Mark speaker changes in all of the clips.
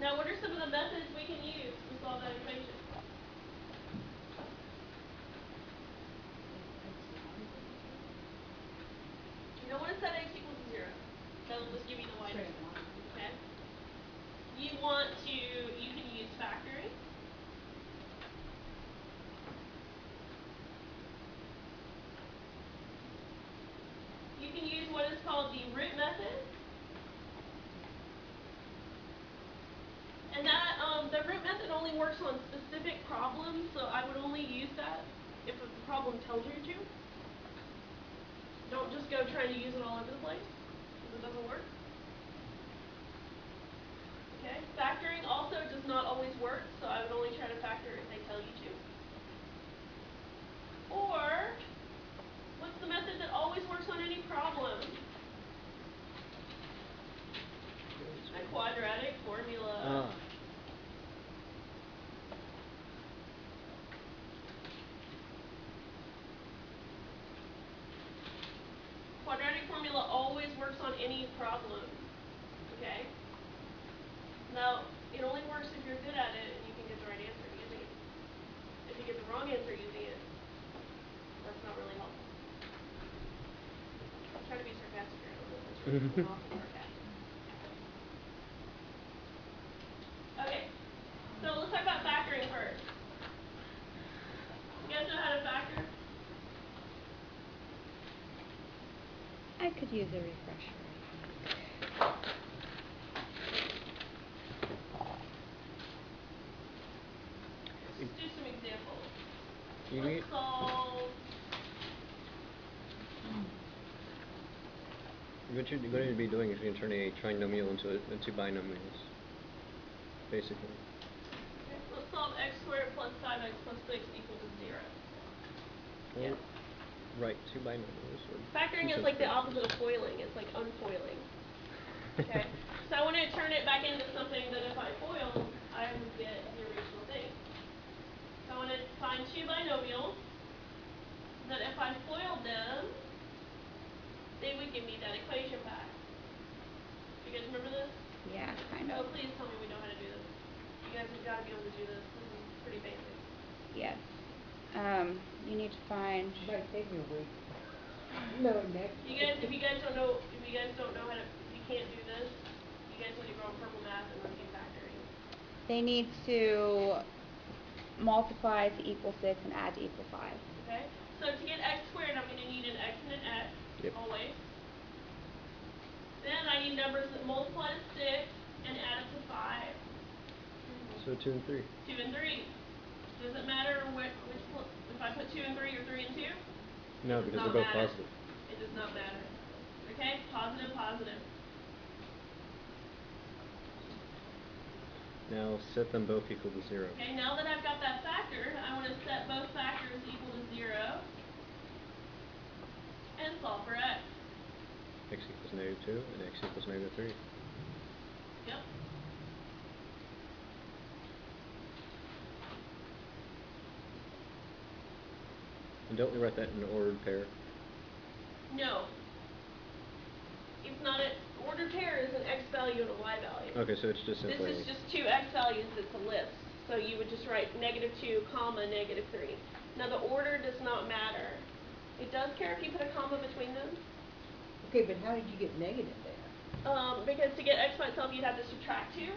Speaker 1: Now, what are some of the methods we can use to solve that equation? You don't want to set x equals to 0. That'll just give you the y difference. Okay? You can use factoring. You can use what is called the root method. And that the root method only works on specific problems, so I would only use that if the problem tells you to. Don't just go trying to use it all over the place, because it doesn't work. Okay? Factoring also does not always work, so I would only try to factor if they tell you to. Or, what's the method that always works on any problem? A quadratic formula. Quadratic formula always works on any problem. Okay? Now, it only works if you're good at it and you can get the right answer using it. If you get the wrong answer using it, that's not really helpful. I'm trying to be sarcastic here. I don't know if that's really coming off as sarcastic. Okay, so let's talk about factoring first. You guys know how to factor?
Speaker 2: I could use a refresher.
Speaker 1: Let's do some examples.
Speaker 3: Let's
Speaker 1: solve.
Speaker 3: What you're going to be doing is you're going to turn a trinomial into binomials, basically.
Speaker 1: Okay, let's solve x squared plus 5x plus 6 equal to 0.
Speaker 3: Well, yeah. Right, two binomials.
Speaker 1: Factoring is like the opposite of foiling. It's like unfoiling. Okay, so I want to turn it back into something that if I foiled, I would get the original thing. So I want to find two binomials that if I foiled them, they would give me that equation back. You guys remember this?
Speaker 2: Yeah, kind of.
Speaker 1: Oh, please tell me we know how to do this. You guys have got to be able to do this. This is pretty basic.
Speaker 2: Yes. You need to find.
Speaker 4: Might take me a week. No, next.
Speaker 1: If you guys don't know how to, if you can't do this, you guys need to go on purple math and then do factoring.
Speaker 2: They need to multiply to equal 6 and add to equal 5.
Speaker 1: Okay. So to get x squared, I'm going to need an x and an x.
Speaker 3: Yep.
Speaker 1: Always. Then I need numbers that multiply to 6 and add up to 5.
Speaker 3: So 2 and 3.
Speaker 1: 2 and 3. Does it matter if I put 2 and 3 or 3 and 2?
Speaker 3: No, because they're both positive.
Speaker 1: It does not matter. Okay? Positive, positive.
Speaker 3: Now set them both equal to 0.
Speaker 1: Okay, now that I've got that factor, I want to set both factors equal to 0 and solve for x.
Speaker 3: X equals -2 and x equals -3.
Speaker 1: Yep.
Speaker 3: And don't we write that in an ordered pair?
Speaker 1: No. It's not an ordered pair is an x value and a y value.
Speaker 3: Okay, so it's just simply.
Speaker 1: This is just two x values that's a list. So you would just write -2, comma, -3. Now the order does not matter. It does care if you put a comma between them.
Speaker 4: Okay, but how did you get negative there?
Speaker 1: Because to get x by itself, you'd have to subtract 2.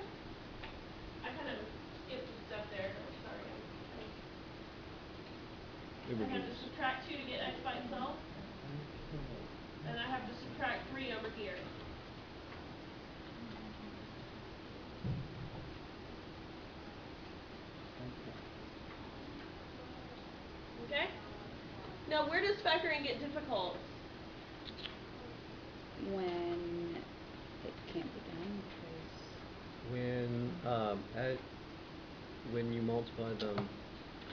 Speaker 1: I kind of skipped a step there. Sorry. I have to subtract 2 to get x by itself. And I have to subtract 3 over here. Okay? Now, where does factoring get difficult?
Speaker 2: When it can't be done because
Speaker 3: when you multiply them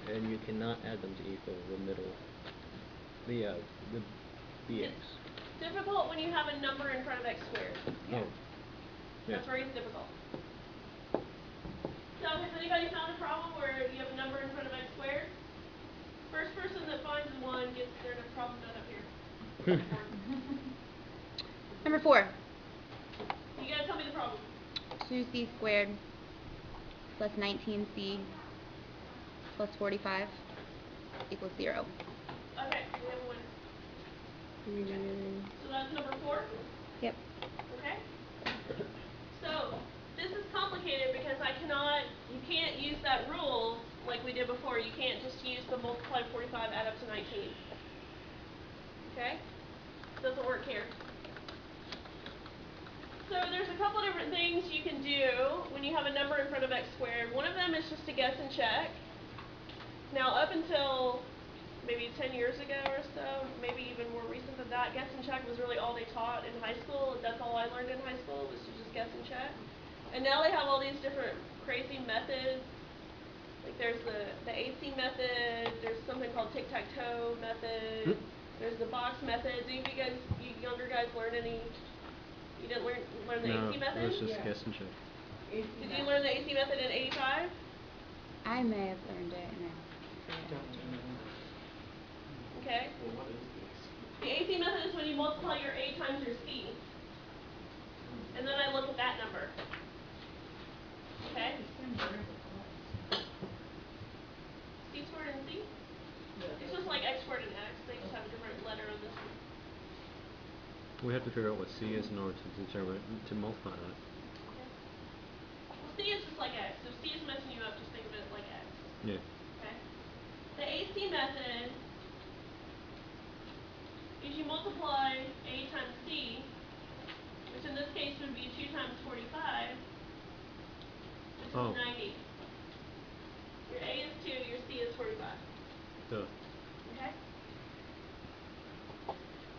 Speaker 3: and you cannot add them to equal the middle, the bx.
Speaker 1: It's difficult when you have a number in front of x squared.
Speaker 3: Yeah. Oh. Yeah.
Speaker 1: That's where it's difficult. So has anybody found a problem where you have a number in front of x squared? First person that finds one gets their problem done up here.
Speaker 2: Number 4.
Speaker 1: You gotta tell me the problem.
Speaker 2: 2c squared plus 19C plus 45 equals 0.
Speaker 1: Okay, we have a winner. So that's number 4?
Speaker 2: Yep.
Speaker 1: Okay. So this is complicated because you can't use that rule like we did before. You can't just use the multiply 45, add up to 19. Okay? Doesn't work here. So there's a couple different things you can do when you have a number in front of x squared. One of them is just to guess and check. Now up until maybe 10 years ago or so, maybe even more recent than that, guess and check was really all they taught in high school. That's all I learned in high school was to just guess and check. And now they have all these different crazy methods. Like there's the AC method, there's something called tic-tac-toe method, there's the box method. Do you younger guys learn any? You didn't learn the AC method?
Speaker 3: No, it was just
Speaker 4: Yeah.
Speaker 3: guess and check.
Speaker 1: Did you learn the AC method in 85?
Speaker 2: I may have learned it and I forget.
Speaker 1: Okay.
Speaker 5: Well, what is this?
Speaker 1: The AC method is when you multiply your A times your C. And then I look at that number. Okay? C squared and C? It's just like x squared and x. They just have a different letter on this one.
Speaker 3: We have to figure out what C is in order to multiply that.
Speaker 1: Okay. Well, C is just like x. If C is messing you up, just think of it like x.
Speaker 3: Yeah.
Speaker 1: Okay? The AC method is you multiply A times C, which in this case would be 2 times 45, which is 90. Your A is 2, your C is 45.
Speaker 3: Duh.
Speaker 1: Okay?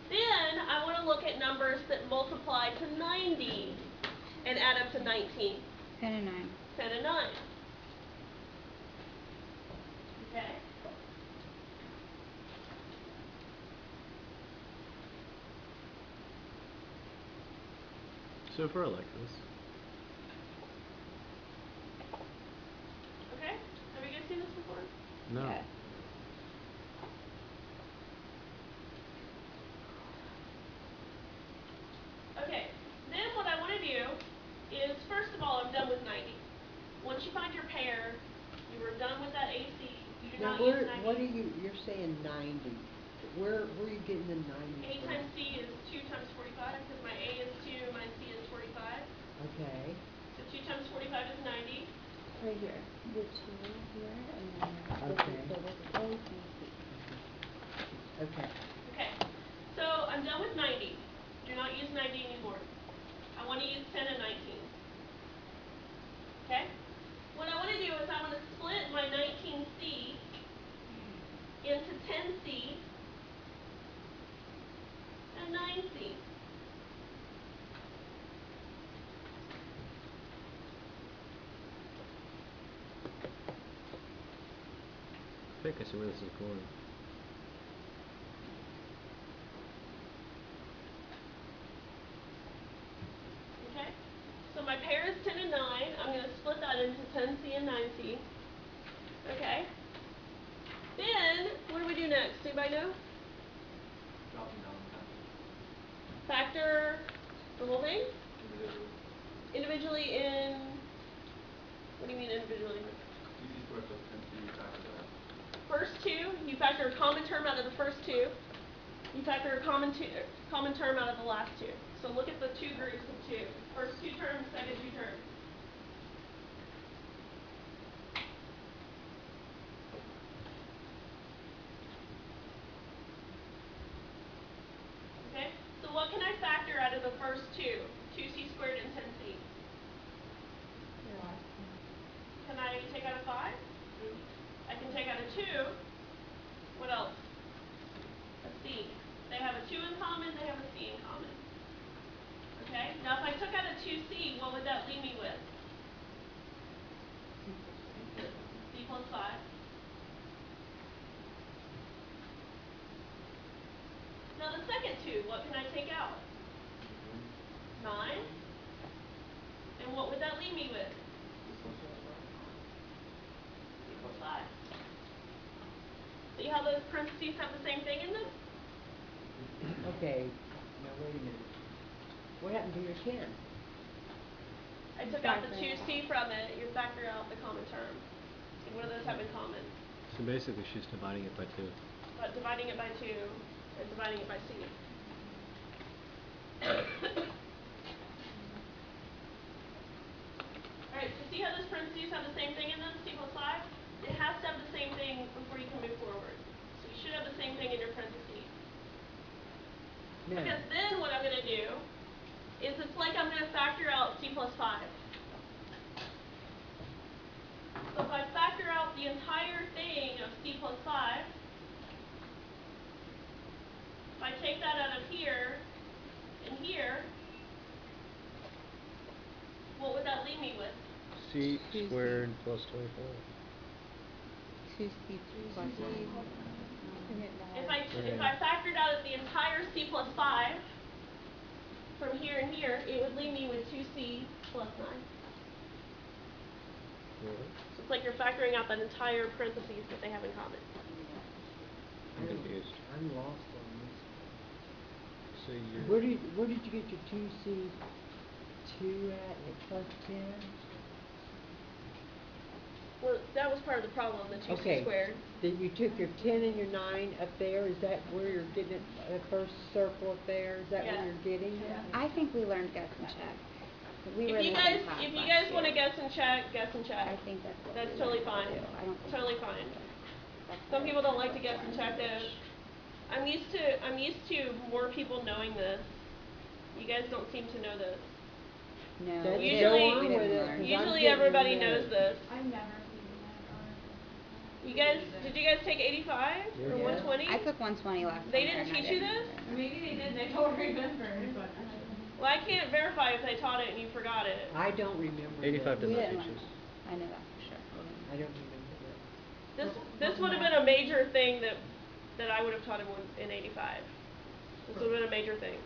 Speaker 1: Then I want to look at numbers that multiply to 90 and add up to 19.
Speaker 2: 10 and 9.
Speaker 1: 10 and 9. Okay?
Speaker 3: So for like this.
Speaker 1: Okay? Have you guys seen this before?
Speaker 3: No.
Speaker 2: Yes.
Speaker 1: Okay, then what I want to do is, first of all, I'm done with 90. Once you find your pair, you are done with that AC. You do
Speaker 4: Now
Speaker 1: not use 90.
Speaker 4: what are you're saying 90. Where are you getting the 90
Speaker 1: A
Speaker 4: from?
Speaker 1: times C is 2 times 45, because my A is 2, my C is 45.
Speaker 4: Okay.
Speaker 1: So 2 times 45 is 90.
Speaker 2: Right here. The 2 here and then
Speaker 4: Okay.
Speaker 2: this is A and C.
Speaker 4: Okay.
Speaker 1: Okay, so I'm done with 90. Do not use 90 anymore. I want to use 10 and 19. Okay? What I want to do is I want to split my 19C into 10C and 9C.
Speaker 3: I think I see where this is going.
Speaker 1: Okay? So my pair is 10 and 9. I'm going to split that into 10C and 9C. Okay? Then, what do we do next? Anybody know?
Speaker 5: Drop them down and
Speaker 1: Factor the whole thing?
Speaker 5: individually.
Speaker 1: Individually in... What do you mean individually?
Speaker 5: DC squared plus 10C factor that.
Speaker 1: First two, you factor a common term out of the first two. You factor a common term out of the last two. So look at the two groups of two. First two terms, second two terms. Okay? So what can I factor out of the first two? 2C squared and 10C. Can I take out a 5? I can take out a 2. What else? A C. They have a 2 in common, they have a C in common. Okay? Now if I took out a 2C, what would that leave me with? C plus 5. Now the second two, what can I take out? 9. And what would that leave me with? C plus 5. See how those parentheses have the same thing in them?
Speaker 4: Okay. Now wait a minute. What happened to your 10?
Speaker 1: I took out the
Speaker 2: Factoring it
Speaker 1: 2c
Speaker 2: out.
Speaker 1: from it, you factor out the common term. See, what do those have in common?
Speaker 3: So basically she's dividing it by 2.
Speaker 1: But dividing it by 2 and dividing it by c. Alright, so see how those parentheses have the same thing in them, c plus 5? It has to have the same thing before you can move forward. So you should have the same thing in your parentheses.
Speaker 4: No.
Speaker 1: Because then what I'm going to do is it's like I'm going to factor out c plus 5. So if I factor out the entire thing of c plus 5, if I take that out of here and here, what would that leave me with?
Speaker 3: C
Speaker 2: 2c.
Speaker 3: squared plus 24.
Speaker 2: 2c plus 9.
Speaker 1: If I factored out the entire c plus 5 from here and here, it would leave me with 2c plus 9.
Speaker 3: Really?
Speaker 1: So it's like you're factoring out that entire parentheses that they have in common.
Speaker 3: I'm confused.
Speaker 4: I'm lost on
Speaker 3: So
Speaker 4: this.
Speaker 3: you're...
Speaker 4: Where did you get your 2C 2 at and plus 10?
Speaker 1: Well, that was part of the problem, the 2c
Speaker 4: Okay.
Speaker 1: squared.
Speaker 4: Then you took your 10 and your 9 up there. Is that where you're getting it? The first circle up there. Is that
Speaker 1: Yeah.
Speaker 4: where you're getting it?
Speaker 2: I think we learned guess and check. We
Speaker 1: If
Speaker 2: were in
Speaker 1: you
Speaker 2: the
Speaker 1: guys
Speaker 2: same class
Speaker 1: if you
Speaker 2: last
Speaker 1: guys want to
Speaker 2: year.
Speaker 1: guess and check.
Speaker 2: I think that's what
Speaker 1: That's
Speaker 2: we
Speaker 1: totally
Speaker 2: learned
Speaker 1: fine.
Speaker 2: to do. I don't think
Speaker 1: Totally
Speaker 2: that's
Speaker 1: fine.
Speaker 2: that's
Speaker 1: Some
Speaker 2: what
Speaker 1: people don't like to
Speaker 2: was
Speaker 1: guess and check
Speaker 2: learned.
Speaker 1: those. I'm used to more people knowing this. You guys don't seem to know this.
Speaker 2: No,
Speaker 4: Then
Speaker 2: we
Speaker 1: usually-
Speaker 2: didn't.
Speaker 1: go
Speaker 2: We
Speaker 1: on
Speaker 2: didn't
Speaker 4: with it,
Speaker 2: learn.
Speaker 4: 'cause I'm
Speaker 1: Usually
Speaker 4: getting
Speaker 1: everybody
Speaker 4: the
Speaker 1: knows
Speaker 4: note.
Speaker 1: this.
Speaker 6: I've never seen that.
Speaker 1: You guys, did you guys take 85 or
Speaker 3: Yeah.
Speaker 1: 120?
Speaker 2: I took 120 last
Speaker 1: They
Speaker 2: summer
Speaker 1: didn't
Speaker 2: and I
Speaker 1: teach you
Speaker 2: didn't
Speaker 1: this?
Speaker 2: learn.
Speaker 6: Maybe they did, they don't remember, but
Speaker 1: Well, I can't verify if they taught it and you forgot it.
Speaker 4: I don't remember.
Speaker 3: 85
Speaker 4: that.
Speaker 3: did
Speaker 2: We
Speaker 3: not
Speaker 2: didn't
Speaker 3: teach
Speaker 2: learn
Speaker 3: us.
Speaker 2: that. I know that for sure. We didn't.
Speaker 4: I don't remember
Speaker 1: This would have been a major thing that I would have taught in 85. This would have been a major thing.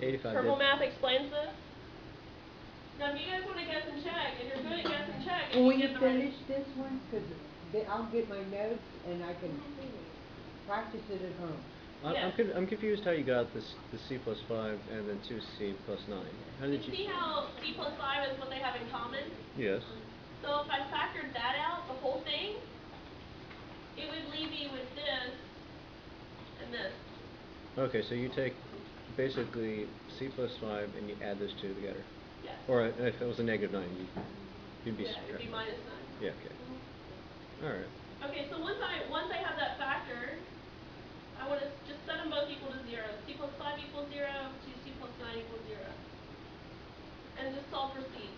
Speaker 3: 85
Speaker 1: Purple
Speaker 3: did.
Speaker 1: Math explains this. Now, if you guys want to guess and check, and you're good at guess and check,
Speaker 4: that.
Speaker 1: and
Speaker 4: When
Speaker 1: you
Speaker 4: you
Speaker 1: get the right.
Speaker 4: finish this one, because I'll get my notes and I can practice it at home.
Speaker 1: Yes.
Speaker 3: I'm confused how you got this the c plus 5 and then 2c plus 9. How
Speaker 1: You
Speaker 3: did you...
Speaker 1: see how c plus 5 is what they have in common?
Speaker 3: Yes.
Speaker 1: So if I factored that out, the whole thing, it would leave me with this and this.
Speaker 3: Okay, so you take basically c plus 5 and you add those two together.
Speaker 1: Yes.
Speaker 3: Or if it was a negative 9, you'd be
Speaker 1: Yeah, it'd be
Speaker 3: subtracting.
Speaker 1: minus 9.
Speaker 3: Yeah, okay. Alright.
Speaker 1: Okay, so once I have that factored, I want to just set them both equal to 0. C plus 5 equals 0, 2c plus 9 equals 0. And just solve for c.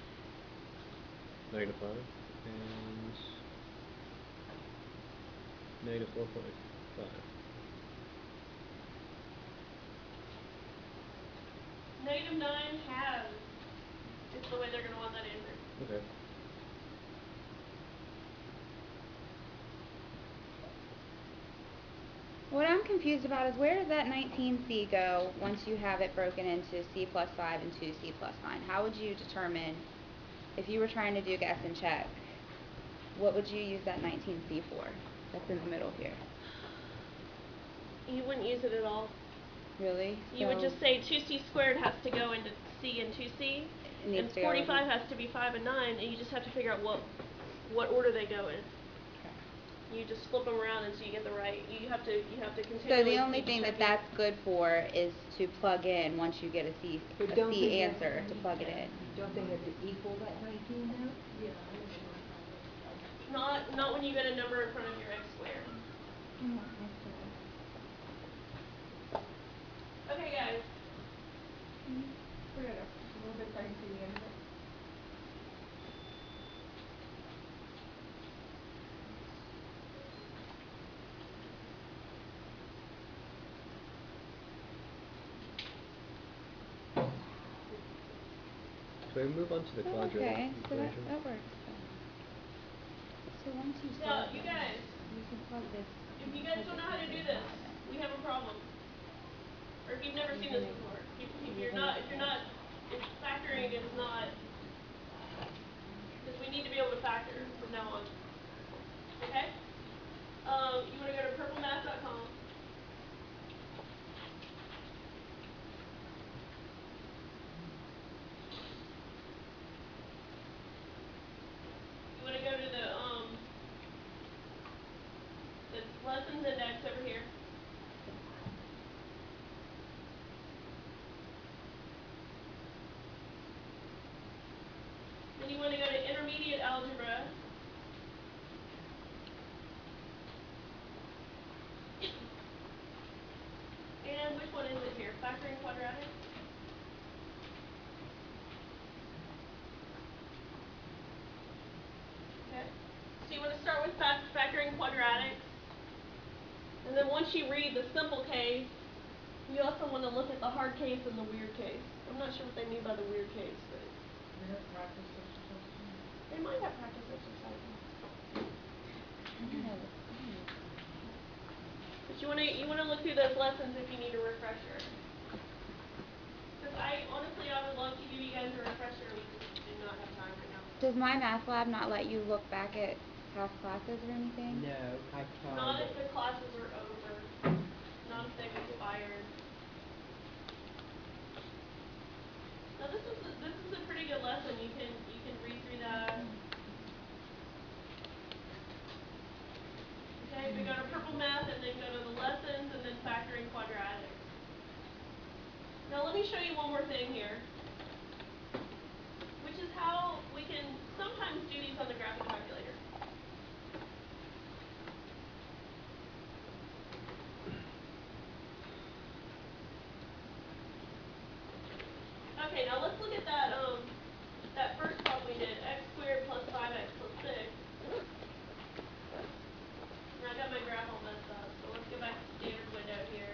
Speaker 3: Negative 5 and negative 4.5.
Speaker 1: Negative 9 halves is the way they're going to want that answer.
Speaker 3: Okay.
Speaker 2: What I'm confused about is where does that 19c go once you have it broken into c plus 5 and 2c plus 9? How would you determine, if you were trying to do guess and check, what would you use that 19c for? That's in the middle here.
Speaker 1: You wouldn't use it at all.
Speaker 2: Really?
Speaker 1: You would just say 2c squared has to go into c and 2c, and 45 has to be 5 and 9, and you just have to figure out what order they go in. You just flip them around until you get the right. You have to continually.
Speaker 2: So the only
Speaker 1: keep
Speaker 2: thing that
Speaker 1: checking.
Speaker 2: that's good for is to plug in once you get a C
Speaker 4: But don't they have-
Speaker 2: answer to plug it in.
Speaker 4: Don't they have to equal that 19 now?
Speaker 1: Not when you get a number in front of your x squared. Okay, guys.
Speaker 6: We're at a little bit tight to the end of it.
Speaker 3: So we move on to the quadratic
Speaker 2: Okay, so
Speaker 3: equation.
Speaker 2: that works then. So once you
Speaker 1: Now,
Speaker 2: solve
Speaker 1: you
Speaker 2: this,
Speaker 1: guys,
Speaker 2: you can plug this.
Speaker 1: if you guys don't know how to do this, we have a problem. Or if you've never seen this before. If factoring is not, because we need to be able to factor from now on. Okay? You want to go to purplemath.com. you want to go to intermediate algebra. And which one is it here? Factoring quadratic? Okay. So you want to start with factoring quadratics. And then once you read the simple case, you also want to look at the hard case and the weird case. I'm not sure what they mean by the weird case, but
Speaker 4: We have practice exercises.
Speaker 1: they might have practice exercises. But you want to look through those lessons if you need a refresher. Because I would love to give you guys a refresher. We just do not have time right now.
Speaker 2: Does my math lab not let you look back at past classes or anything?
Speaker 4: No, I tried
Speaker 1: Not
Speaker 4: it.
Speaker 1: if the classes are over. Not if they've expired. Now this is a pretty good lesson. You can read through that. Okay, we go to purple math and then go to the lessons and then factoring quadratics. Now let me show you one more thing here, which is how we can sometimes do these on the graphic calculator. Okay, now let's look at that first problem we did, x squared plus 5x plus 6. And I got my graph all messed up, so let's go back to standard window here.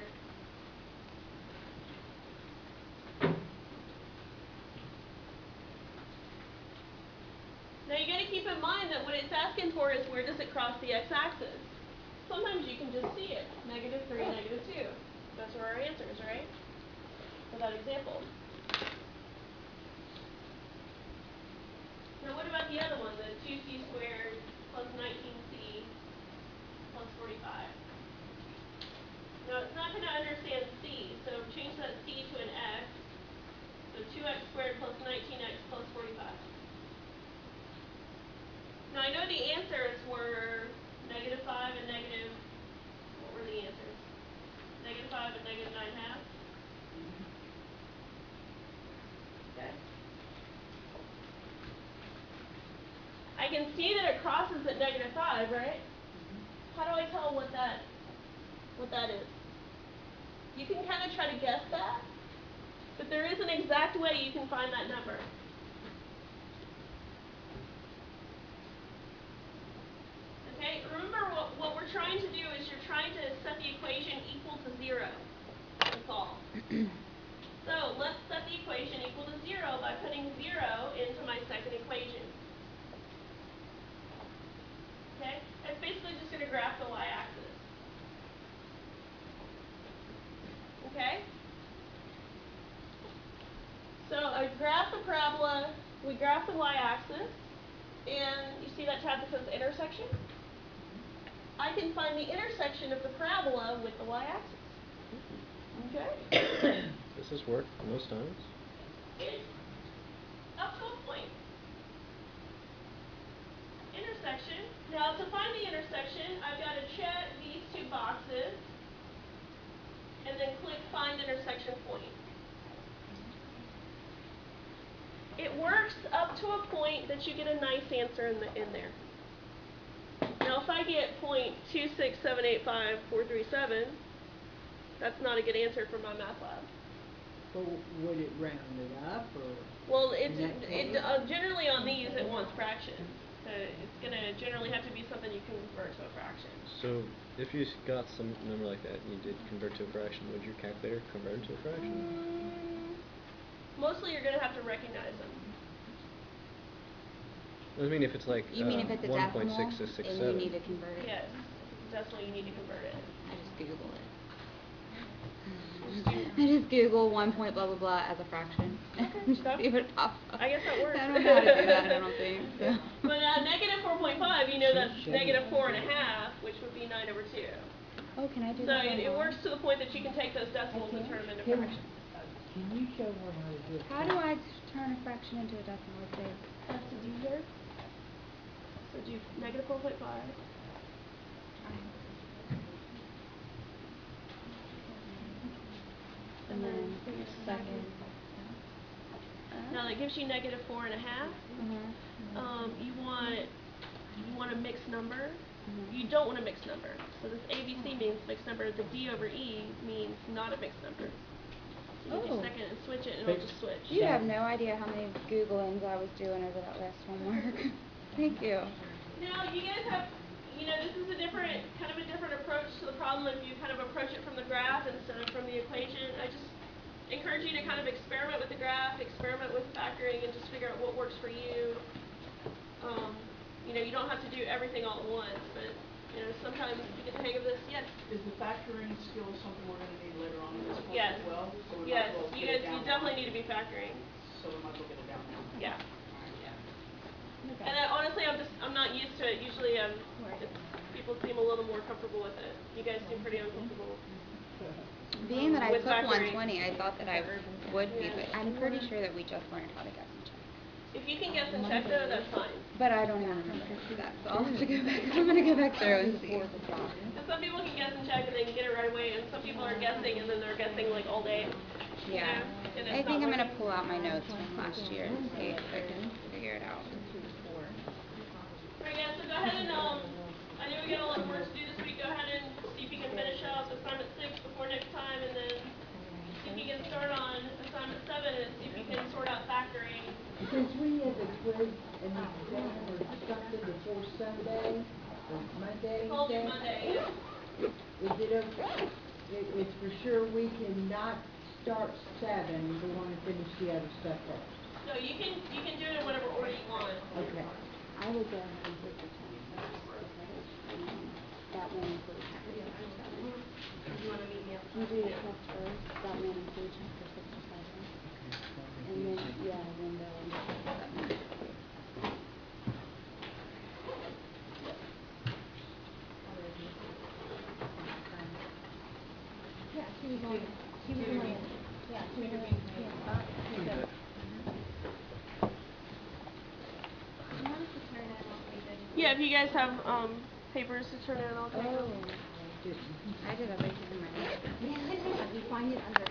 Speaker 1: Now you got to keep in mind that what it's asking for is where does it cross the x-axis. Sometimes you can just see it, -3, -2. Those are our answers, right? For that example. Now what about the other one, the 2c squared plus 19c plus 45? Now it's not going to understand c, so change that c to an x. So 2x squared plus 19x plus 45. Now I know the answers were -5 and negative, what were the answers? -5 and -9/2. Okay. I can see that it crosses at -5, right? How do I tell what that is? You can kind of try to guess that, but there is an exact way you can find that number. Okay, remember what we're trying to do is you're trying to set the equation equal to 0 to solve. So let's set the equation equal to 0 by putting 0 into my second equation. Okay, it's basically just going to graph the y-axis. Okay? So I graph the parabola, we graph the y-axis, and you see that tab that says intersection? I can find the intersection of the parabola with the y-axis. Okay?
Speaker 3: Does this work most times?
Speaker 1: It's up to a point. Intersection. Now to find the intersection, I've got to check these two boxes and then click find intersection point. It works up to a point that you get a nice answer in there. Now if I get 0.26785,437, that's not a good answer for my math lab.
Speaker 4: But would it round it up or?
Speaker 1: Well, generally on these it wants fractions. It's going to generally have to be something you can convert to a fraction.
Speaker 3: So if you got some number like that and you did convert to a fraction, would your calculator convert it to a fraction?
Speaker 1: Mostly you're going to have to recognize them.
Speaker 3: I mean, if it's like
Speaker 2: You mean if it's a decimal and
Speaker 3: 1.6667.
Speaker 2: you need to convert it?
Speaker 1: Yes, decimal you need to convert it.
Speaker 2: I just Google it. I just Google 1 point blah blah blah as a fraction.
Speaker 1: Okay,
Speaker 2: See what it pops up.
Speaker 1: I guess that works.
Speaker 2: I don't know how to do that, I don't think. So.
Speaker 1: But -4.5, you know that's -4.5, which would be 9/2.
Speaker 2: Oh, can I do
Speaker 1: So
Speaker 2: that?
Speaker 1: it works to the point that you can take those decimals and turn them into fractions.
Speaker 4: Can you show her how to do it?
Speaker 2: How do I turn a fraction into a decimal? Let's see.
Speaker 1: That's to do here. So do -4.5.
Speaker 2: And then second.
Speaker 1: Now that gives you -4.5. You want a mixed number. You don't want a mixed number. So this ABC means mixed number. The D over E means not a mixed number. So you do second and switch it, and it'll just switch.
Speaker 2: You have no idea how many Googlings I was doing over that last homework. Thank you.
Speaker 1: Now you guys have, this is a different approach to the problem if you kind of approach it from the graph instead of from the equation. I just encourage you to kind of experiment with the graph, experiment with factoring, and just figure out what works for you. You don't have to do everything all at once, but sometimes if you get the hang of this, yes.
Speaker 7: Is the factoring skill something we're going to need later on in this course
Speaker 1: Yes.
Speaker 7: as well? So we
Speaker 1: Yes.
Speaker 7: might as well
Speaker 1: You
Speaker 7: get it
Speaker 1: guys,
Speaker 7: down
Speaker 1: you definitely
Speaker 7: now.
Speaker 1: need to be factoring.
Speaker 7: So we might as well get it down now.
Speaker 1: Yeah.
Speaker 7: Alright.
Speaker 1: Yeah. And honestly, I'm not used to it. Usually, people seem a little more comfortable with it. You guys seem pretty uncomfortable.
Speaker 2: Being that I
Speaker 1: With
Speaker 2: took
Speaker 1: factoring.
Speaker 2: 120, I thought that I would be, but I'm pretty sure that we just learned how to guess and check.
Speaker 1: If you can guess and check though, that's fine.
Speaker 2: But I don't even remember that, so I'll have to go back. I'm gonna go back through and see.
Speaker 1: And some people can guess and check and they can get it right away, and some people are guessing and then they're guessing like all day.
Speaker 2: Yeah.
Speaker 1: And
Speaker 2: I
Speaker 1: it's
Speaker 2: think
Speaker 1: not
Speaker 2: I'm gonna
Speaker 1: working.
Speaker 2: pull out my notes from last year and see if I can figure it out.
Speaker 1: Alright guys, so go ahead and I know we got a lot of work to do this week. Go ahead and see if you can finish up assignment 6 before next time, and then see if you can start on assignment 7 and see if you can sort out factoring.
Speaker 4: Since we have a quiz and exam or something before Sunday, or Monday,
Speaker 1: It's all due Monday, yeah.
Speaker 4: is it okay? It's for sure we cannot start 7, we wanna finish the other stuff first.
Speaker 1: No, you can do it in whatever order you want.
Speaker 4: Okay.
Speaker 2: I would go ahead and take the test because that won't include chapter 6 or 7.
Speaker 1: You want to meet me
Speaker 2: You
Speaker 1: outside?
Speaker 2: do the test first, that won't include chapter 6 or 7. And then, then they'll include 7.
Speaker 6: Yeah, she was on, she was in, yeah, she was in, yeah.
Speaker 1: Yeah, if you guys have papers to turn in, I'll take them.
Speaker 2: I did everything in my notes.
Speaker 6: You find it under